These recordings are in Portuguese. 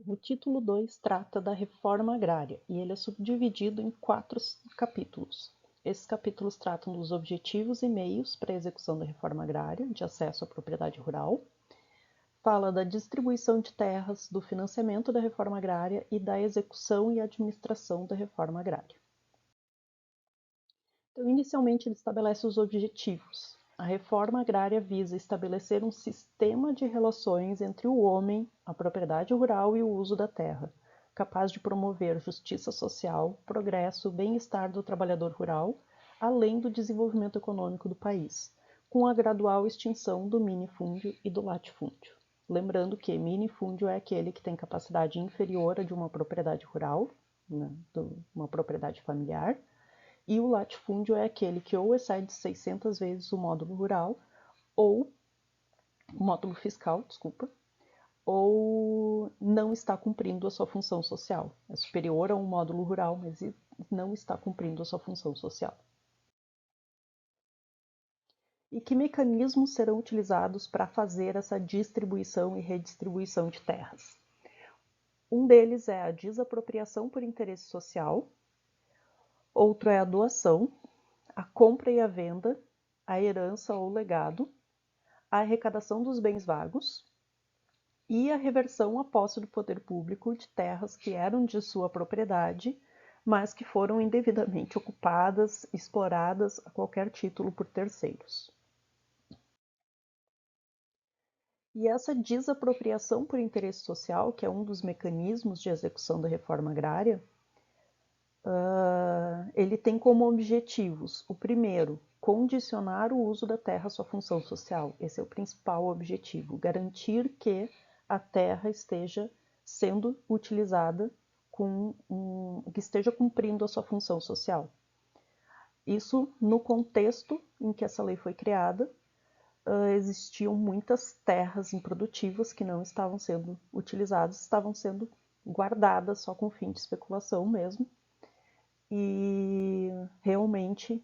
O título 2 trata da reforma agrária e ele é subdividido em 4 capítulos. Esses capítulos tratam dos objetivos e meios para a execução da reforma agrária, de acesso à propriedade rural, fala da distribuição de terras, do financiamento da reforma agrária e da execução e administração da reforma agrária. Então, inicialmente, ele estabelece os objetivos. A reforma agrária visa estabelecer um sistema de relações entre o homem, a propriedade rural e o uso da terra, capaz de promover justiça social, progresso, bem-estar do trabalhador rural, além do desenvolvimento econômico do país, com a gradual extinção do minifúndio e do latifúndio. Lembrando que minifúndio é aquele que tem capacidade inferior à de uma propriedade rural, né, uma propriedade familiar, e o latifúndio é aquele que ou excede 600 vezes o módulo rural, ou o módulo fiscal, desculpa, ou não está cumprindo a sua função social. É superior a um módulo rural, mas não está cumprindo a sua função social. E que mecanismos serão utilizados para fazer essa distribuição e redistribuição de terras? Um deles é a desapropriação por interesse social, outro é a doação, a compra e a venda, a herança ou legado, a arrecadação dos bens vagos e a reversão à posse do poder público de terras que eram de sua propriedade, mas que foram indevidamente ocupadas, exploradas a qualquer título por terceiros. E essa desapropriação por interesse social, que é um dos mecanismos de execução da reforma agrária, ele tem como objetivos, o primeiro, condicionar o uso da terra à sua função social. Esse é o principal objetivo, garantir que a terra esteja sendo utilizada que esteja cumprindo a sua função social. Isso no contexto em que essa lei foi criada, existiam muitas terras improdutivas que não estavam sendo utilizadas, estavam sendo guardadas só com fim de especulação mesmo, e realmente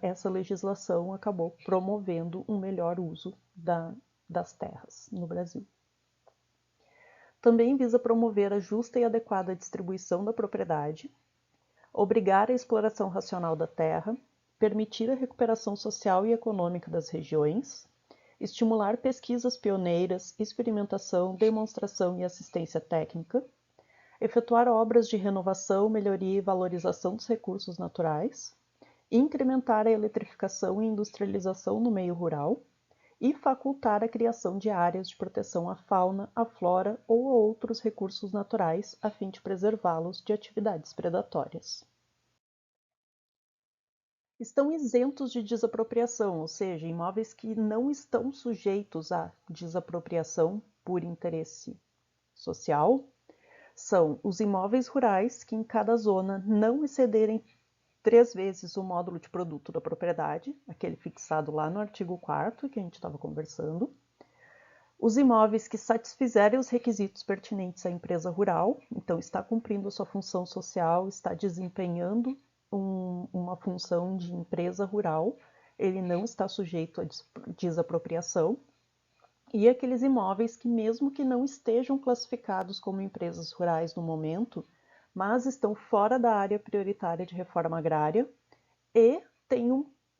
essa legislação acabou promovendo um melhor uso das terras no Brasil. Também visa promover a justa e adequada distribuição da propriedade, obrigar a exploração racional da terra, permitir a recuperação social e econômica das regiões, estimular pesquisas pioneiras, experimentação, demonstração e assistência técnica, efetuar obras de renovação, melhoria e valorização dos recursos naturais, incrementar a eletrificação e industrialização no meio rural e facultar a criação de áreas de proteção à fauna, à flora ou a outros recursos naturais a fim de preservá-los de atividades predatórias. Estão isentos de desapropriação, ou seja, imóveis que não estão sujeitos à desapropriação por interesse social, são os imóveis rurais que em cada zona não excederem 3 vezes o módulo de produto da propriedade, aquele fixado lá no artigo 4º que a gente estava conversando, os imóveis que satisfizerem os requisitos pertinentes à empresa rural, então está cumprindo a sua função social, está desempenhando uma função de empresa rural, ele não está sujeito a desapropriação, e aqueles imóveis que, mesmo que não estejam classificados como empresas rurais no momento, mas estão fora da área prioritária de reforma agrária e têm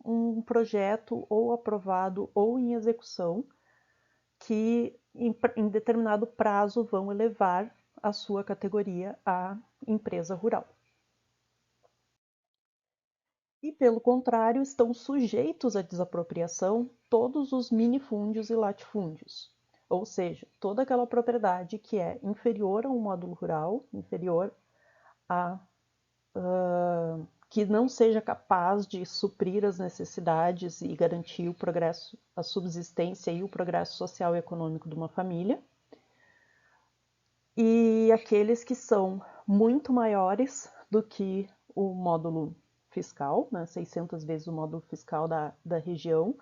um projeto ou aprovado ou em execução que, em determinado prazo, vão elevar a sua categoria à empresa rural. E, pelo contrário, estão sujeitos à desapropriação todos os minifúndios e latifúndios, ou seja, toda aquela propriedade que é inferior a um módulo rural, inferior a que não seja capaz de suprir as necessidades e garantir o progresso, a subsistência e o progresso social e econômico de uma família, e aqueles que são muito maiores do que o módulo fiscal, né, 600 vezes o módulo fiscal da região,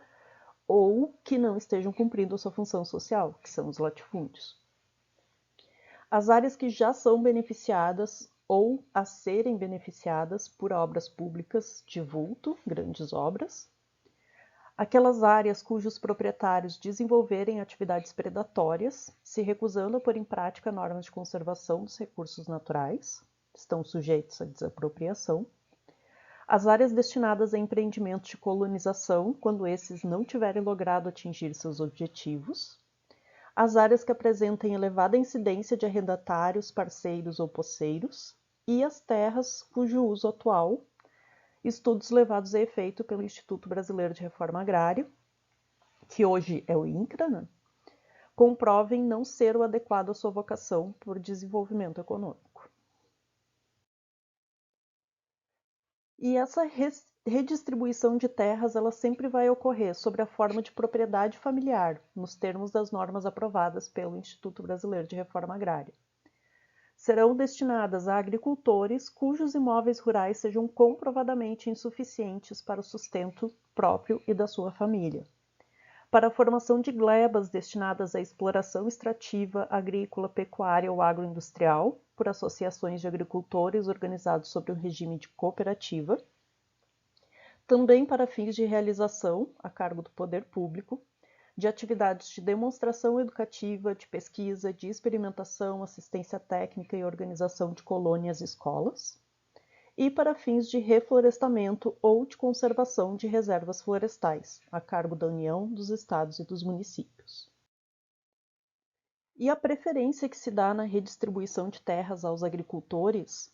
ou que não estejam cumprindo a sua função social, que são os latifúndios. As áreas que já são beneficiadas ou a serem beneficiadas por obras públicas de vulto, grandes obras, aquelas áreas cujos proprietários desenvolverem atividades predatórias, se recusando a pôr em prática normas de conservação dos recursos naturais, estão sujeitos à desapropriação. As áreas destinadas a empreendimentos de colonização, quando esses não tiverem logrado atingir seus objetivos. As áreas que apresentem elevada incidência de arrendatários, parceiros ou posseiros. E as terras cujo uso atual, estudos levados a efeito pelo Instituto Brasileiro de Reforma Agrária, que hoje é o INCRA, né, comprovem não ser o adequado à sua vocação por desenvolvimento econômico. E essa redistribuição de terras ela sempre vai ocorrer sob a forma de propriedade familiar, nos termos das normas aprovadas pelo Instituto Brasileiro de Reforma Agrária. Serão destinadas a agricultores cujos imóveis rurais sejam comprovadamente insuficientes para o sustento próprio e da sua família. Para a formação de glebas destinadas à exploração extrativa, agrícola, pecuária ou agroindustrial, por associações de agricultores organizados sob o regime de cooperativa. Também para fins de realização, a cargo do poder público, de atividades de demonstração educativa, de pesquisa, de experimentação, assistência técnica e organização de colônias e escolas, e para fins de reflorestamento ou de conservação de reservas florestais, a cargo da União, dos Estados e dos municípios. E a preferência que se dá na redistribuição de terras aos agricultores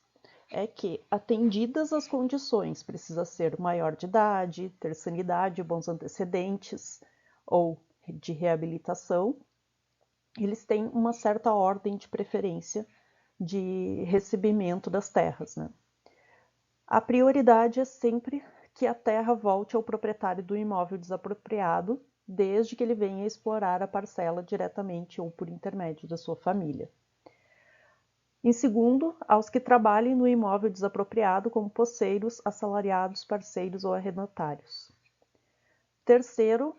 é que, atendidas as condições, precisa ser maior de idade, ter sanidade, bons antecedentes ou de reabilitação, eles têm uma certa ordem de preferência de recebimento das terras, né? A prioridade é sempre que a terra volte ao proprietário do imóvel desapropriado, desde que ele venha explorar a parcela diretamente ou por intermédio da sua família. Em segundo, aos que trabalhem no imóvel desapropriado como posseiros, assalariados, parceiros ou arrendatários. Terceiro,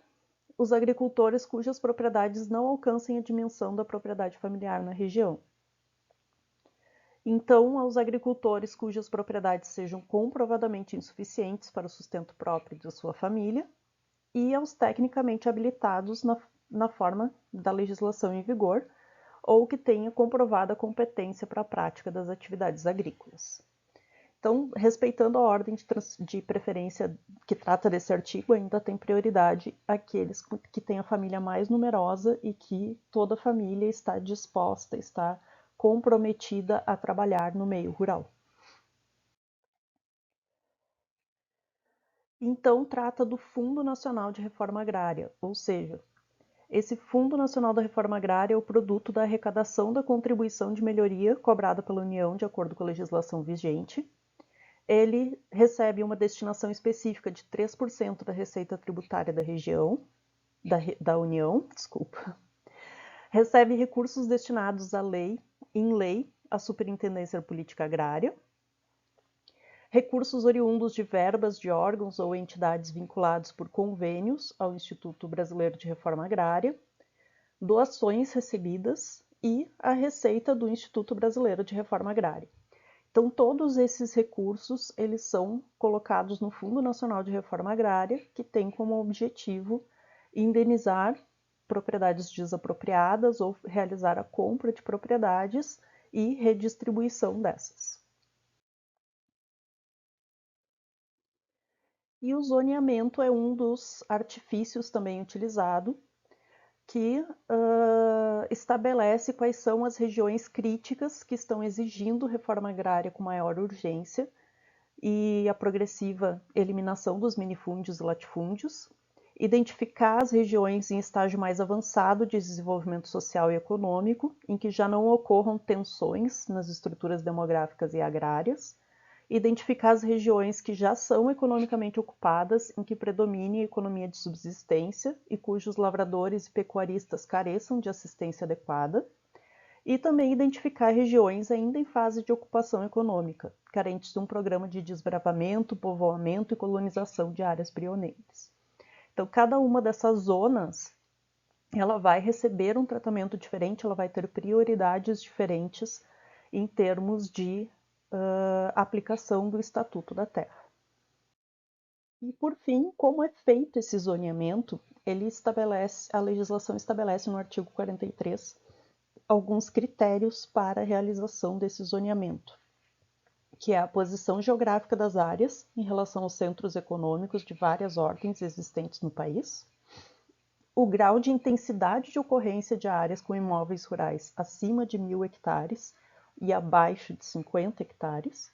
os agricultores cujas propriedades não alcancem a dimensão da propriedade familiar na região. Então, aos agricultores cujas propriedades sejam comprovadamente insuficientes para o sustento próprio da sua família e aos tecnicamente habilitados na forma da legislação em vigor ou que tenha comprovada competência para a prática das atividades agrícolas. Então, respeitando a ordem de preferência que trata desse artigo, ainda tem prioridade aqueles que têm a família mais numerosa e que toda a família está disposta, está comprometida a trabalhar no meio rural. Então, trata do Fundo Nacional de Reforma Agrária, ou seja, esse Fundo Nacional da Reforma Agrária é o produto da arrecadação da contribuição de melhoria cobrada pela União de acordo com a legislação vigente. Ele recebe uma destinação específica de 3% da receita tributária da região, da União, desculpa. Recebe recursos destinados em lei, à Superintendência da Política Agrária, recursos oriundos de verbas de órgãos ou entidades vinculados por convênios ao Instituto Brasileiro de Reforma Agrária, doações recebidas e a receita do Instituto Brasileiro de Reforma Agrária. Então, todos esses recursos, eles são colocados no Fundo Nacional de Reforma Agrária, que tem como objetivo indenizar propriedades desapropriadas ou realizar a compra de propriedades e redistribuição dessas. E o zoneamento é um dos artifícios também utilizado, que estabelece quais são as regiões críticas que estão exigindo reforma agrária com maior urgência e a progressiva eliminação dos minifúndios e latifúndios, identificar as regiões em estágio mais avançado de desenvolvimento social e econômico, em que já não ocorram tensões nas estruturas demográficas e agrárias, identificar as regiões que já são economicamente ocupadas, em que predomine a economia de subsistência e cujos lavradores e pecuaristas careçam de assistência adequada, e também identificar regiões ainda em fase de ocupação econômica, carentes de um programa de desbravamento, povoamento e colonização de áreas prioneiras. Então, cada uma dessas zonas, ela vai receber um tratamento diferente, ela vai ter prioridades diferentes em termos de aplicação do Estatuto da Terra. E por fim, como é feito esse zoneamento, a legislação estabelece no artigo 43 alguns critérios para a realização desse zoneamento, que é a posição geográfica das áreas em relação aos centros econômicos de várias ordens existentes no país, o grau de intensidade de ocorrência de áreas com imóveis rurais acima de 1.000 hectares e abaixo de 50 hectares,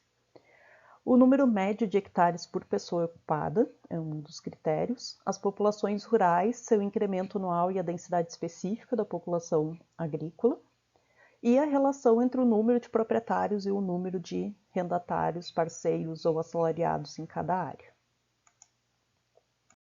o número médio de hectares por pessoa ocupada é um dos critérios, as populações rurais, seu incremento anual e a densidade específica da população agrícola, e a relação entre o número de proprietários e o número de rendatários, parceiros ou assalariados em cada área.